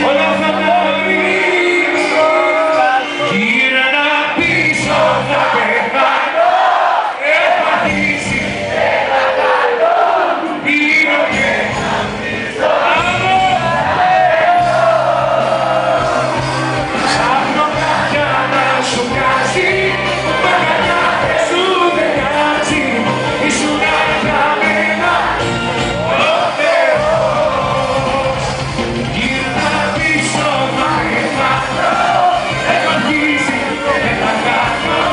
όλα αυτά τα βρίζω, γύρνα πίσω θα πεθάνω, επαθήσει, έλα καλό, πήρω και να βρίζω άλλο. Ψάχνω κάποια να σου μοιάζει, μα κανιά σου δεν μοιάζει, ήσουν για μένα ο Θεός. Γύρνα πίσω θα πεθάνω, επαθήσει, έλα καλό,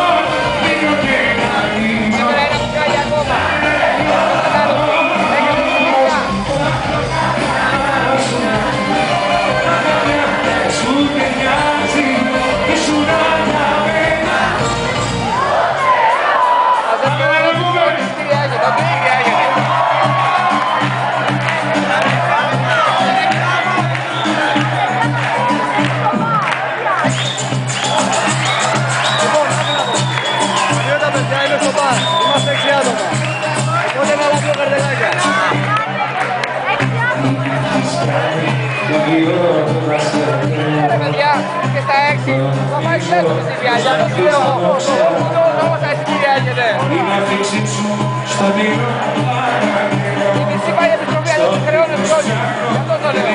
πήρω και να βρίζω. Σου δεν μοιάζει, ήσουν για μένα. Είμαστε 6 άτομα. Οπότε να λάβει ο καρδελάκια. Ρε παιδιά, και στα 6 θα πάει πίσω στη διάρκεια. Το λέω εγώ. Όμως θα εισιτηριάζεται. Η μισή πάει επιστροφή, αλλά τους χρεώνες όλοι. Γι' αυτό το λέω.